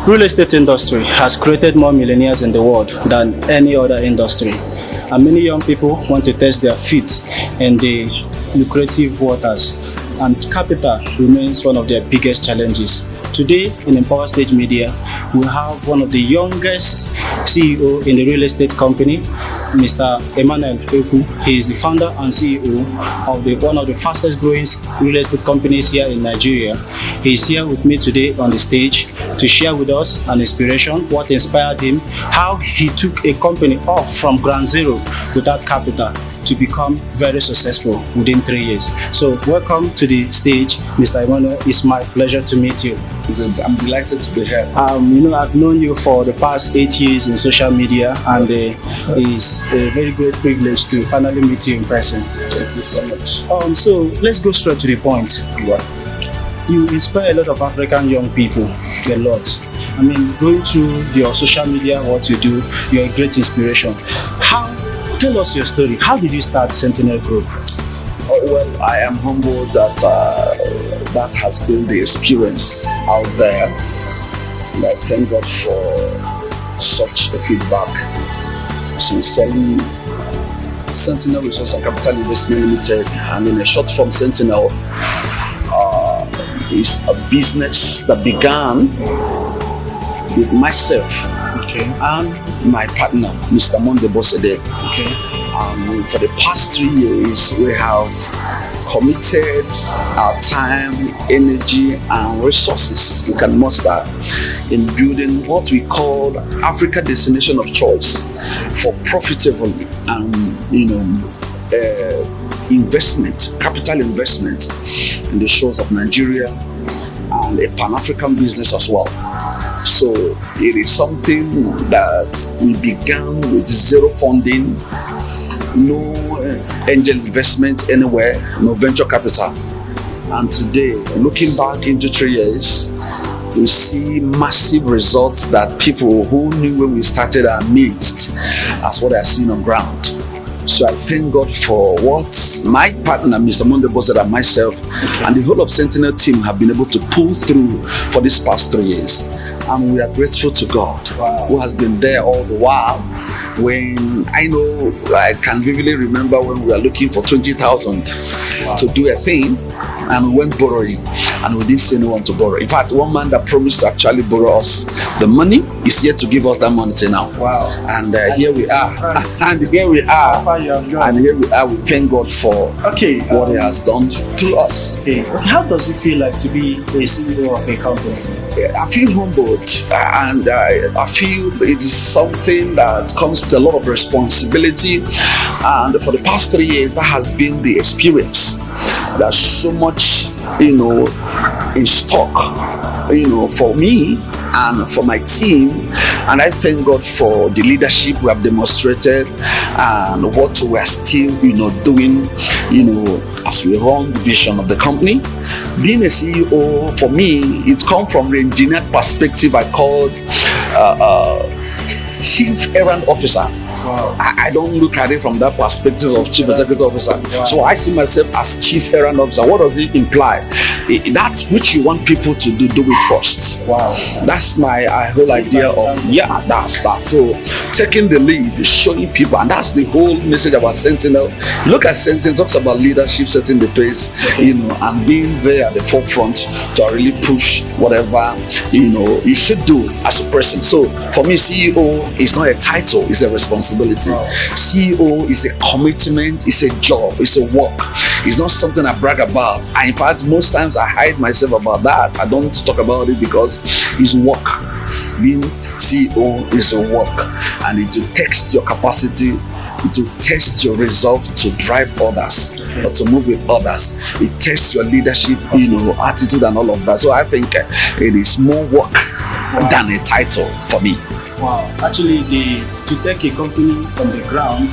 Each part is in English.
Real estate industry has created more millionaires in the world than any other industry, and many young people want to test their feet in the lucrative waters, and capital remains one of their biggest challenges. Today in Empower Stage Media, we have one of the youngest CEO in the real estate company, Mr. Emmanuel Eku. He is the founder and CEO of one of the fastest growing real estate companies here in Nigeria. He is here with me today on the stage to share with us an inspiration, what inspired him, how he took a company off from ground zero without capital to become very successful within 3 years. So welcome to the stage, Mr. Emmanuel. It's my pleasure to meet you. I'm delighted to be here. I've known you for the past 8 years in social media, and it's a very great privilege to finally meet you in person. Thank you so much. So let's go straight to the point. What? You inspire a lot of African young people, a lot. I mean, going through your social media, what you do, you're a great inspiration. Tell us your story. How did you start Sentinel Group? Oh, well, I am humbled that that has been the experience out there. And I thank God for such a feedback. Sincerely, Sentinel Resource and Capital Investment Limited, and in a short form, Sentinel, is a business that began with myself, okay, and my partner, Mr. Monde Bosede. Okay. For the past 3 years, we have committed our time, energy, and resources we can muster in building what we call Africa destination of choice for profitable investment, capital investment in the shores of Nigeria, and a Pan-African business as well. So it is something that we began with zero funding, no angel investment anywhere, no venture capital. And today, looking back into 3 years, we see massive results that people who knew when we started are amazed as what they are seeing on ground. So I thank God for what my partner, Mr. Monde Bosset, and myself, and the whole of Sentinel team have been able to pull through for these past 3 years. And we are grateful to God, who has been there all the while. When I can vividly remember when we were looking for 20,000 to do a thing, and we went borrowing, and we didn't see anyone to borrow. In fact, one man that promised to actually borrow us the money is yet to give us that money till now. Wow! And here we are, and here we are, and here we are. We thank God for what He has done through us. Okay. How does it feel like to be a CEO of a company? I feel humbled, and I feel it is something that comes with a lot of responsibility. And for the past 3 years, that has been the experience. There's so much, in stock, for me and for my team. And I thank God for the leadership we have demonstrated and what we are still, doing, as we run the vision of the company. Being a CEO, for me, it comes from the engineered perspective I call Chief Errand Officer. Wow. I don't look at it from that perspective of Chief Executive Officer. Wow. So I see myself as Chief Errand Officer. What does it imply? That's which you want people to do it first. Wow. That's my whole idea of, that's that. So taking the lead, showing people, and that's the whole message about Sentinel. Look at Sentinel, talks about leadership, setting the pace, and being there at the forefront to really push whatever, you should do as a person. So for me, CEO is not a title, it's a responsibility. Wow. CEO is a commitment, it's a job, it's a work. It's not something I brag about. In fact, most times I hide myself about that. I don't talk about it because it's work. Being CEO is a work, and it will test your capacity, it will test your resolve to drive others or to move with others. It tests your leadership, attitude and all of that. So I think it is more work than a title for me. Wow. Actually, to take a company from the ground,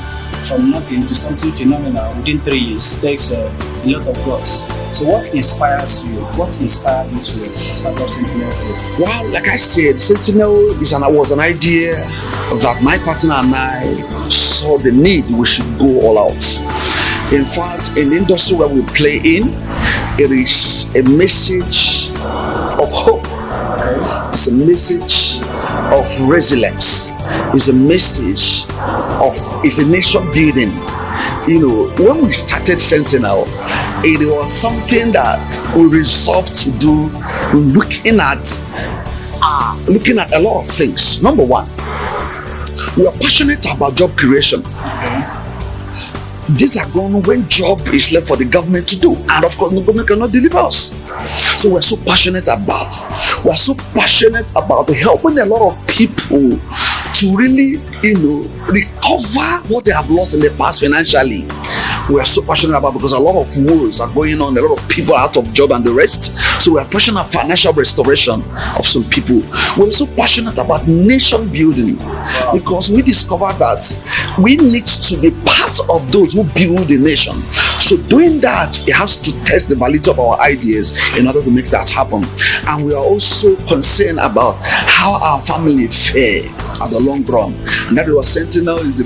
from nothing to something phenomenal within 3 years takes a lot of guts. So what inspires you? What inspired you to start up Sentinel Group? Well, like I said, Sentinel was an idea that my partner and I saw the need we should go all out. In fact, in the industry where we play in, it is a message of hope It's a message of resilience. It's a message of, it's a nation building. When we started Sentinel, it was something that we resolved to do, looking at a lot of things. Number one, we are passionate about job creation. These are gone when job is left for the government to do, and of course the government cannot deliver us. So we're so passionate about helping a lot of people to really recover what they have lost in the past financially. We are so passionate about, because a lot of wars are going on, a lot of people are out of job and the rest. So we are passionate about financial restoration of some people. We're so passionate about nation building, because we discovered that we need to be part of those who build the nation. So doing that, it has to test the validity of our ideas in order to make that happen. And we are also concerned about how our family fare at the long run. And that was Sentinel is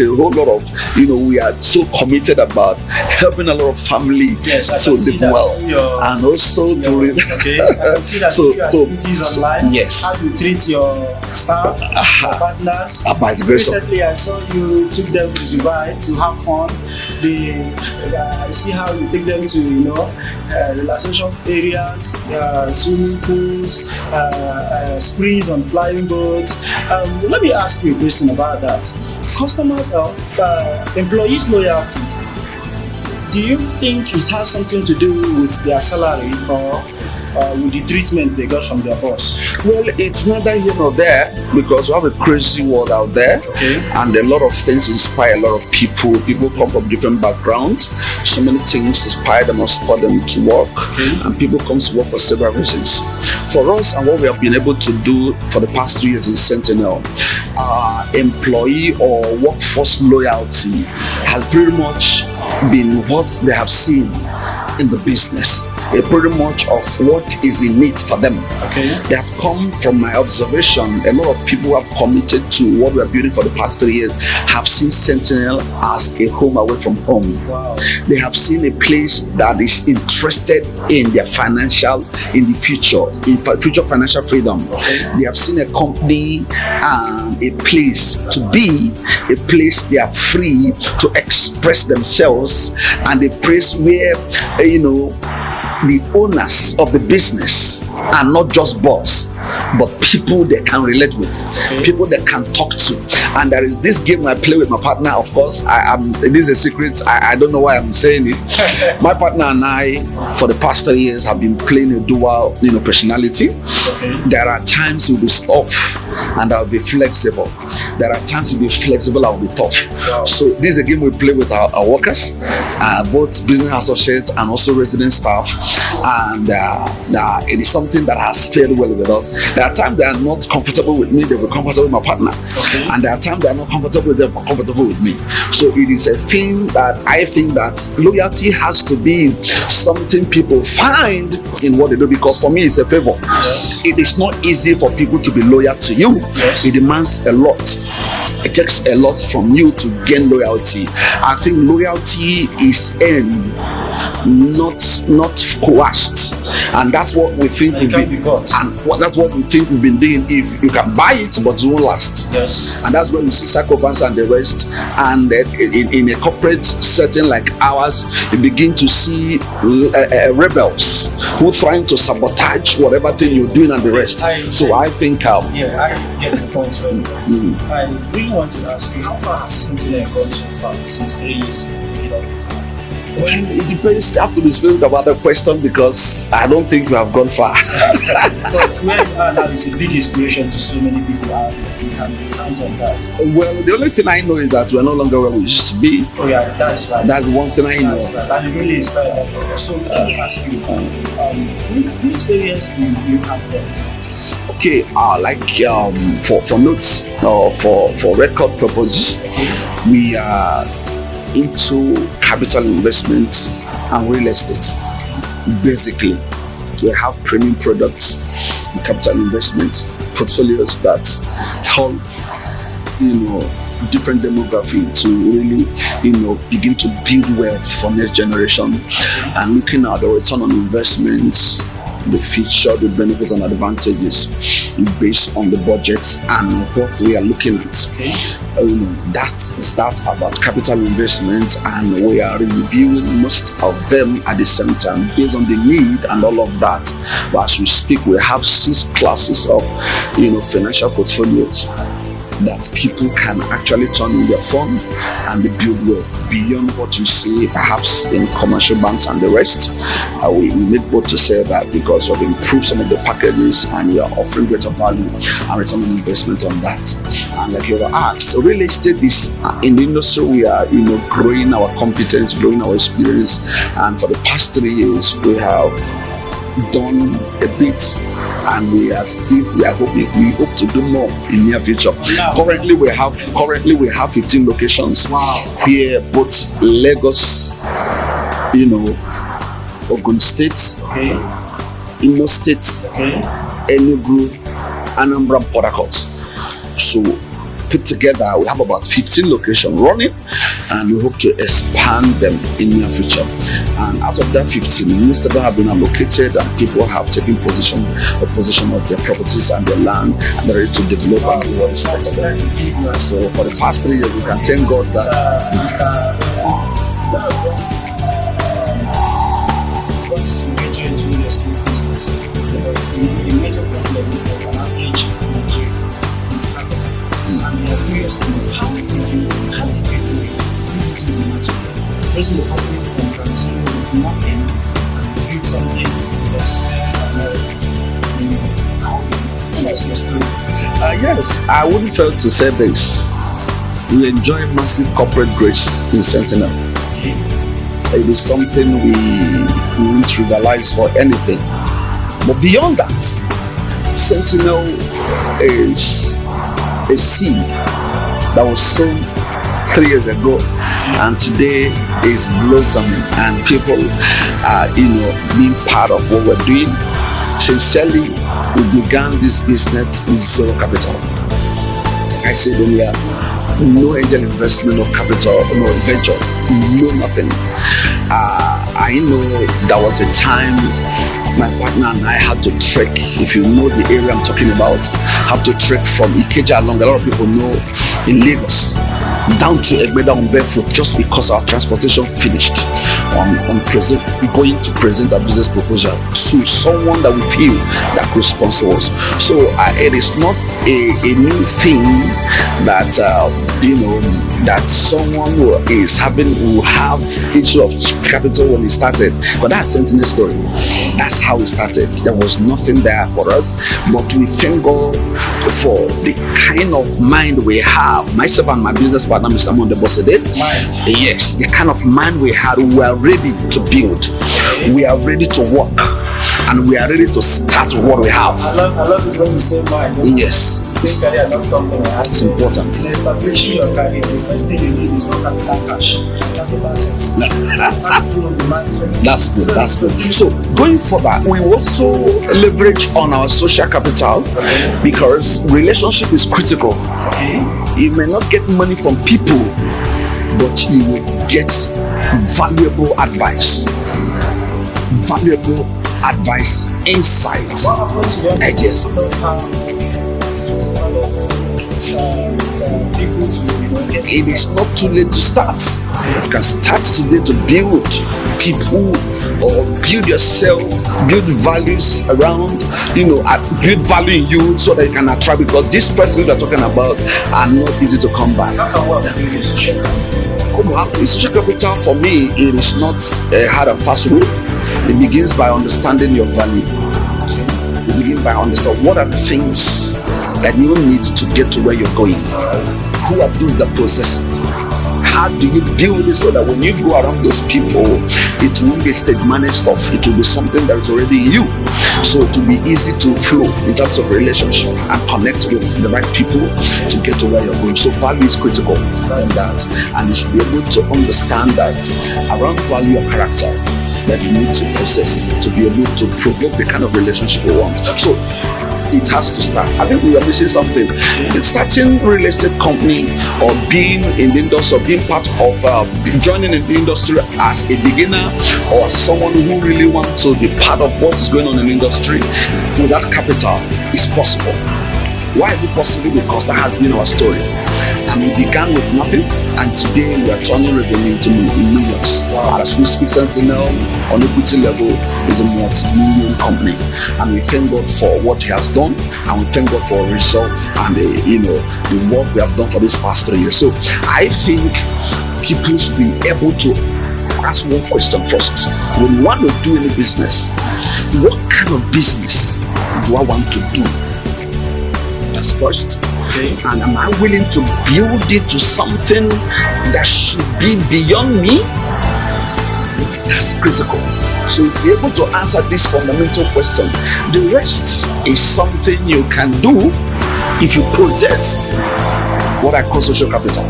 a whole lot of, we are so committed about helping a lot of family to live well. And also to I can see that your activities online. Yes. How you treat your staff, your partners. By the grace Recently, I saw you took them to Dubai to have fun. I see how you take them to relaxation areas, swimming pools, sprees on flying boats. Let me ask you a question about that. Customers or employees' loyalty. Do you think it has something to do with their salary or with the treatment they got from their boss? Well, it's neither here nor there, because we have a crazy world out there, and a lot of things inspire a lot of people. People come from different backgrounds. So many things inspire them or spur them to work, and people come to work for several reasons. For us, and what we have been able to do for the past 3 years in Sentinel, employee or workforce loyalty has pretty much been what they have seen in the business. Pretty much of what is in it for them. They have come, from my observation, a lot of people who have committed to what we are building for the past 3 years have seen Sentinel as a home away from home. They have seen a place that is interested in their financial, in the future, in future financial freedom. They have seen a company and a place to be, a place they are free to express themselves, and a place where the owners of the business are not just boss, but people they can relate with, people they can talk to. And there is this game I play with my partner. Of course, it is a secret. I don't know why I'm saying it. My partner and I, for the past 3 years, have been playing a dual, personality. There are times you'll be tough and I'll be flexible. There are times you'll be flexible, I'll be tough. So this is a game we play with our workers, both business associates and also resident staff. And it is something that has fared well with us. There are times they are not comfortable with me, they will be comfortable with my partner. And there are times they are not comfortable with them, but comfortable with me. So it is a thing that I think that loyalty has to be something people find in what they do, because for me it's a favor. It is not easy for people to be loyal to you. It demands a lot. It takes a lot from you to gain loyalty. I think loyalty is earned, not coerced, and that's what we think we've been. That's what we think we've been doing. If you can buy it, but it won't last. And that's when we see sacrifice and the rest. And in a corporate setting like ours, you begin to see rebels who trying to sabotage whatever thing you're doing and the rest. I think I get the point very well. I really want to ask you, how far has Sentinel gone so far since 3 years ago? Well, it depends. You have to be specific about the question, because I don't think we have gone far. But where you are now is a big inspiration to so many people. You can count on that. Well, the only thing I know is that we're no longer where we used to be. Oh yeah, that's right. That's one thing I know. Right. And you really inspire that. So let me ask you, which areas do you have worked? Okay, for notes or for record purposes, we are into capital investments and real estate. Basically, we have premium products and capital investments portfolios that help different demography to really begin to build wealth for next generation, and looking at the return on investments the feature, the benefits and advantages based on the budgets and what we are looking at. That's that about capital investment, and we are reviewing most of them at the same time based on the need and all of that. But as we speak, we have 6 classes of financial portfolios that people can actually turn in their fund and build wealth beyond what you see perhaps in commercial banks and the rest. We need both to say that because we've improved some of the packages and we are offering greater value and return on investment on that. And like you were asked, so real estate is in the industry we are growing our competence, growing our experience, and for the past 3 years we have done a bit, and we hope to do more in near future. Currently we have 15 locations. Here, both Lagos, Ogun State, Imo State, Enugu, Anambra, Port Harcourt. So put together we have about 15 locations running, and we hope to expand them in the near future. And out of that 15, most of them have been allocated and people have taken possession of their properties and their land, and they're ready to develop and do all this stuff. So for the past 3 years we can thank God that venture into real estate business, but the major problem of an average Nigerian is capital. And they are curious to know how did you do it? How did you imagine raising the company from zero to nothing and build something that's how is your story? Yes, I wouldn't fail to say this. We enjoy massive corporate grace in Sentinel. It is something we won't trivialize for anything. But beyond that, Sentinel is a seed that was sown 3 years ago, and today is blossoming, and people are being part of what we're doing. Sincerely, we began this business with zero capital. I said earlier, no angel investment, no capital, no ventures, no nothing. I know there was a time my partner and I had to trek. If you know the area I'm talking about, have to trek from Ikeja along. A lot of people know in Lagos down to Egbeda on barefoot just because our transportation finished going to present a business proposal to someone that we feel that could sponsor us. So it is not a new thing that that someone who will have issue of capital when he started. But that's Sentinel story. That's how we started. There was nothing there for us, but we thank God for the kind of mind we have. Myself and my business partner, Mr. Mondebosede. Yes, the kind of mind we had. We are ready to build. We are ready to work, and we are ready to start what we have. I love it when you say mind. Yes. Take career, not company. It's important. In establishing your career, the first thing you need is not capital cash, capital assets. That's good. So going further, we also leverage on our social capital because relationship is critical. You may not get money from people, but you will get valuable advice, insights, ideas. It is not too late to start. You can start today to build people or build yourself, build values around, build value in you so that you can attract, because these persons you're talking about are not easy to come by. How can one build a social capital? Social capital for me, it is not a hard and fast rule. It begins by understanding your value. It begins by understanding what are the things that you need to get to where you're going. Who are those that possess it? How do you build it so that when you go around those people, it won't be stage managed stuff, it will be something that is already in you. So it will be easy to flow in terms of relationship and connect with the right people to get to where you're going. So value is critical in that, and you should be able to understand that around value and character that you need to possess to be able to provoke the kind of relationship you want. So it has to start. I think we are missing something. Starting real estate company or being in the industry, or being part of joining in the industry as a beginner or someone who really wants to be part of what is going on in the industry without capital is possible. Why is it possible? Because that has been our story. And we began with nothing, and today we are turning revenue into millions. Wow. As we speak, Sentinel on equity level is a multi-million company, and we thank God for what He has done, and we thank God for Resolve and the work we have done for this past 3 years. So I think people should be able to ask one question first. When you want to do any business, what kind of business do I want to do? That's first. Okay. And am I willing to build it to something that should be beyond me? That's critical. So if you're able to answer this fundamental question, the rest is something you can do if you possess what I call social capital.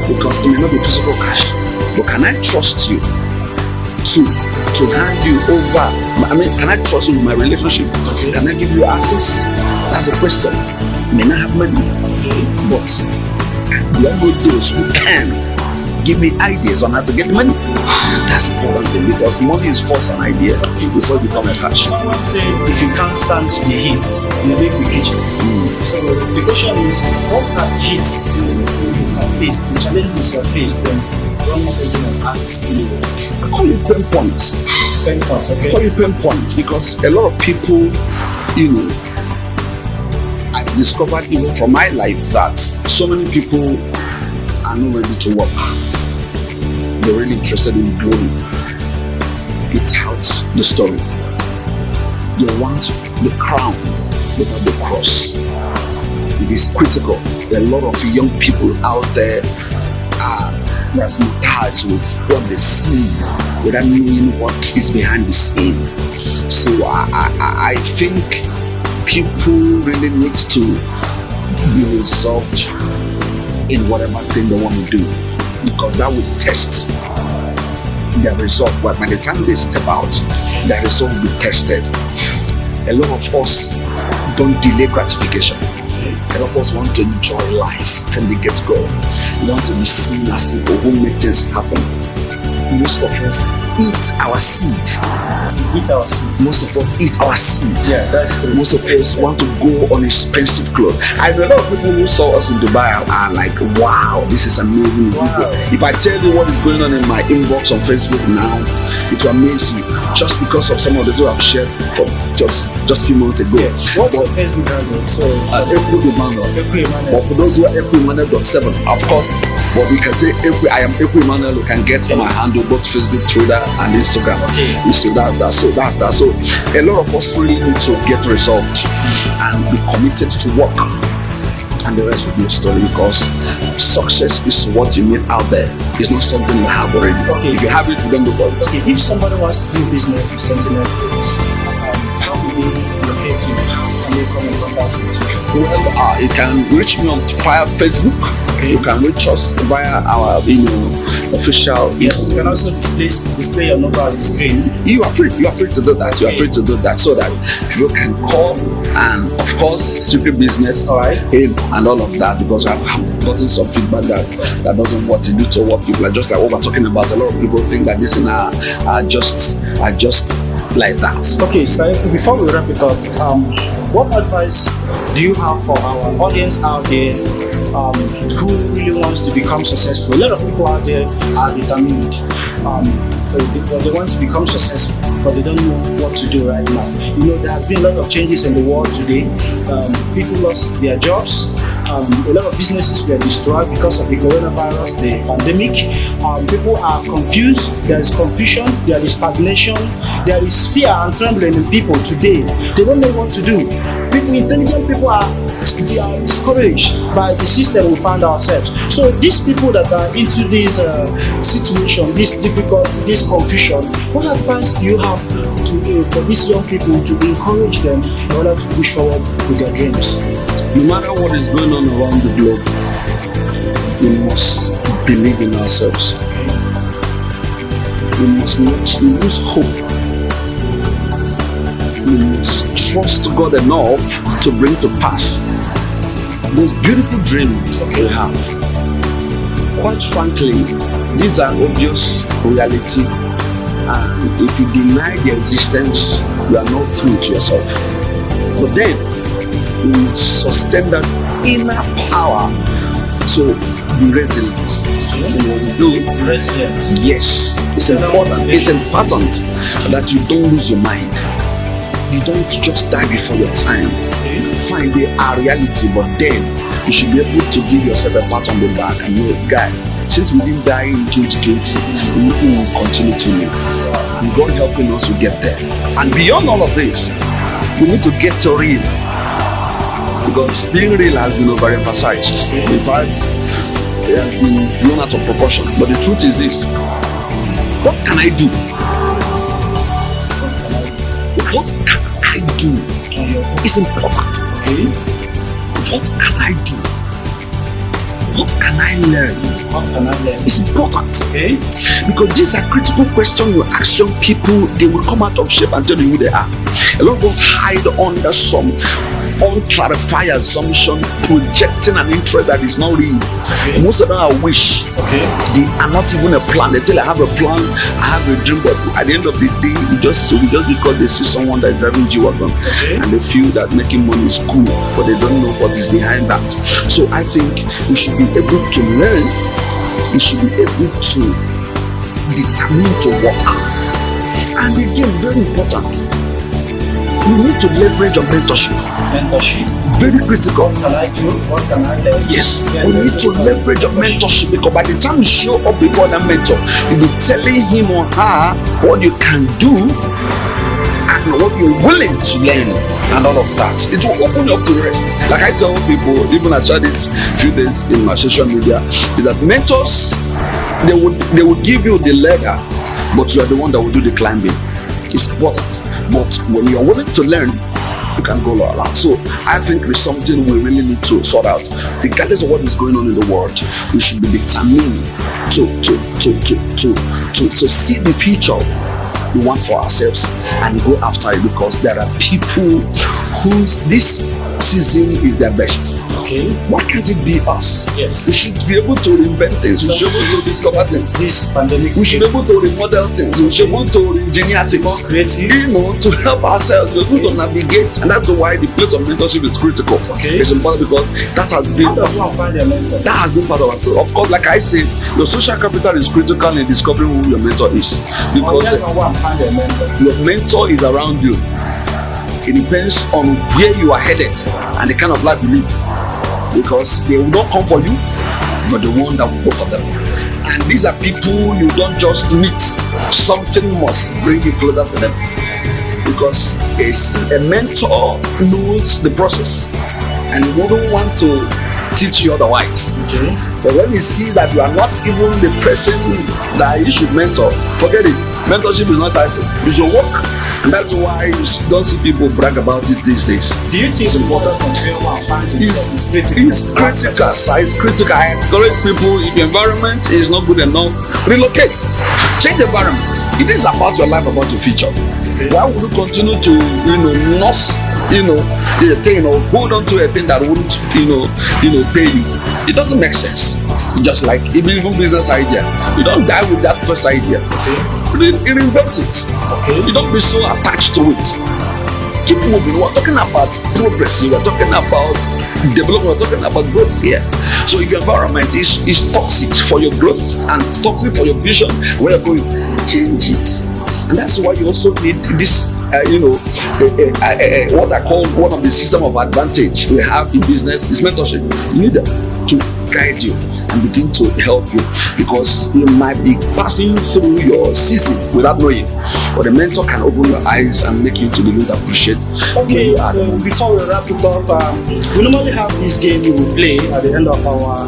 Because it may not be physical cash, but can I trust you to hand you over? Can I trust you with my relationship? Okay. Can I give you access? That's a question. May not have money, but there are those who can give me ideas on how to get money. That's important thing, because money is first an idea before it becomes a cash. Someone said if you can't stand the heat, you make the kitchen. So the question is, what are the hits you have faced, the challenges you have faced when running Sentinel as the CEO? I call it pain points. Pain points, okay. I call it pain points because a lot of people, I've discovered even from my life that so many people are not ready to work. They're really interested in glory without the story. They want the crown without the cross. It is critical. There are a lot of young people out there razzmatazed with what they see without knowing what is behind the scene. So I think people really need to be resolved in whatever thing they want to do, because that will test their resolve. But by the time they step out, their resolve will be tested. A lot of us don't delay gratification. A lot of us want to enjoy life from the get-go. We want to be seen as people who make things happen. Most of us eat our seed. Most of us eat our seed. Yeah, that's true. Most of us want to go on expensive clothes. I know a lot of people who saw us in Dubai are like, wow, this is amazing. Wow. If I tell you what is going on in my inbox on Facebook now, it will amaze you. Just because of some of the things I've shared from just a few months ago. Yes. What's your Facebook handle? So April Emmanuel. But for those who are April Emmanuel.7, of course, but we can say I am April Emmanuel. You can get my handle both Facebook, Twitter, and Instagram. Okay. You see, that's that. So a lot of us really need to get resolved and be committed to work. And the rest will be a story, because success is what you meet out there. It's not something you have already. Okay. If you have it, you don't go for it. Okay. If somebody wants to do business with Sentinel, how do they locate you? How can they come in contact with you? Well, you can reach me on via Facebook. Okay. You can reach us via our official. Yeah. You can also display your number on the screen. You are free to do that. Okay. You are free to do that, so that people can call, and of course secret business, all right, and all of that, because I've gotten some feedback that doesn't want to do to what people are just like what we're talking about. A lot of people think that this are just like that. Okay, so before we wrap it up, what advice do you have for our audience out there who really wants to become successful? A lot of people out there are determined. They want to become successful, but they don't know what to do right now. There has been a lot of changes in the world today. People lost their jobs. A lot of businesses were destroyed because of the coronavirus, the pandemic. People are confused. There is confusion. There is stagnation. There is fear and trembling in people today. They don't know what to do. Intelligent people are discouraged by the system we find ourselves. So these people that are into this situation, this difficulty, this confusion, what advice do you have for these young people to encourage them in order to push forward with their dreams? No matter what is going on around the globe, we must believe in ourselves. We must not lose hope. We must trust God enough to bring to pass those beautiful dreams we have. Quite frankly, these are obvious reality, and if you deny their existence, you are not true to yourself. But then we sustain that inner power to be resilient. Resilient. Yes, it's important. It's important that you don't lose your mind. You don't just die before your time. Fine, they are reality, but then you should be able to give yourself a pat on the back and know, guy, since we didn't die in 2020, we will continue to live. And God helping us to get there. And beyond all of this, we need to get to real. Because being real has been overemphasized. In fact, it has been blown out of proportion. But the truth is this: what can I do? What can I do? It's important. What can I do? What can I learn? It's important. Because these are critical questions you ask young people, they will come out of shape and tell you who they are. A lot of us hide under some unclarified assumption, projecting an interest that is not real. Most of them are wish. They are not even a plan. They tell you, I have a plan, I have a dream, but at the end of the day, just because they see someone that is driving G-Wagon and they feel that making money is cool, but they don't know what is behind that. So I think we should be able to learn. We should be able to determine to work. And again, very important, we need to leverage on mentorship. Very critical. What can I do? What can I learn? Yes, we need to leverage on mentorship, because by the time you show up before that mentor, you'll be telling him or her what you can do and what you're willing to learn and all of that. It will open you up to the rest. Like I tell people, even I shared it a few days in my social media, is that mentors, they would give you the ladder, but you are the one that will do the climbing. It's important. But when you are willing to learn, you can go all out. So I think it's something we really need to sort out. Regardless of what is going on in the world, we should be determined to see the future we want for ourselves and go after it, because there are people whose this season is their best. Why can't it be us? Yes. We should be able to reinvent things. We should be able to discover things. This pandemic, we should be able to remodel things. We should be able to engineer things. More creative. To help ourselves. We're able to navigate. And that's why the place of mentorship is critical. It's important, because that has been. How does one find their mentor? That has been part of us. So of course, like I said, your social capital is critical in discovering who your mentor is. Because find a mentor. Your mentor is around you. It depends on where you are headed and the kind of life you live. Because they will not come for you, you're the one that will go for them. And these are people you don't just meet. Something must bring you closer to them. Because a mentor knows the process and he wouldn't want to teach you otherwise. But when you see that you are not even the person that you should mentor, forget it. Mentorship is not title. You should work. And that's why you don't see people brag about it these days. Do you think it's important to where one finds himself? It's critical. It's critical. I encourage people, if the environment is not good enough, relocate. Change the environment. It is about your life, about your future. Why would you continue to, nurse, the thing, or hold on to a thing that wouldn't, pay you? It doesn't make sense. Just like even business idea, you don't die with that first idea. Reinvent it. You don't be so attached to it. Keep moving. We're talking about progress. We're talking about development. We're talking about growth here. So if your environment is toxic for your growth and toxic for your vision, where you're going, change it. And that's why you also need this, what I call one of the system of advantage we have in business is mentorship. You need them to guide you and begin to help you, because you might be passing through your season without knowing, but the mentor can open your eyes and make you to begin to appreciate. Before we wrap it up, we normally have this game we will play at the end of our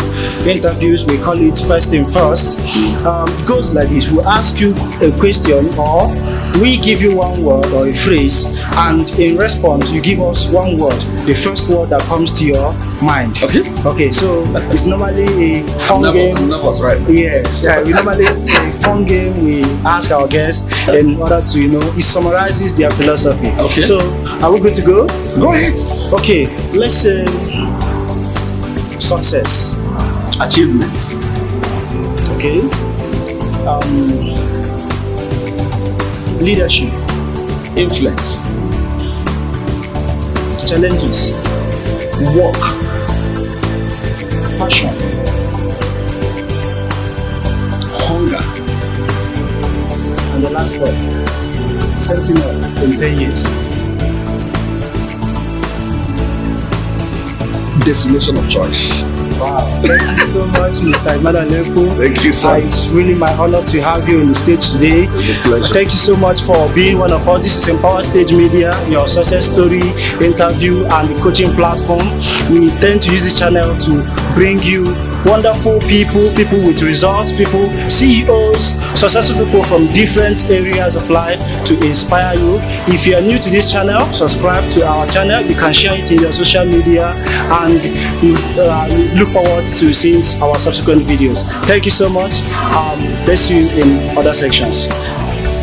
interviews. We call it First Thing First. It goes like this: we'll ask you a question, or we give you one word or a phrase, and in response you give us one word, the first word that comes to your mind. Okay, so it's normally a fun game. I'm nervous, right? Yes, we normally a fun game. We ask our guests in order order to, it summarizes their philosophy. Okay. So, are we good to go? Go ahead. Okay, let's say success. Achievements. Okay. Leadership. Influence. Challenges. Work. Passion. Hunger. And the last one, Sentinel in 10 years. Destination of choice. Wow, thank you so much, Mr. Imadalepo. Thank you, sir. It's really my honor to have you on the stage today. It's a pleasure. Thank you so much for being one of us. This is Empower Stage Media, your success story, interview, and the coaching platform. We intend to use this channel to bring you wonderful people with results, CEOs, successful people from different areas of life to inspire you. If you are new to this channel, subscribe to our channel. You can share it in your social media, and we look forward to seeing our subsequent videos. Thank you so much. Let's see you in other sections.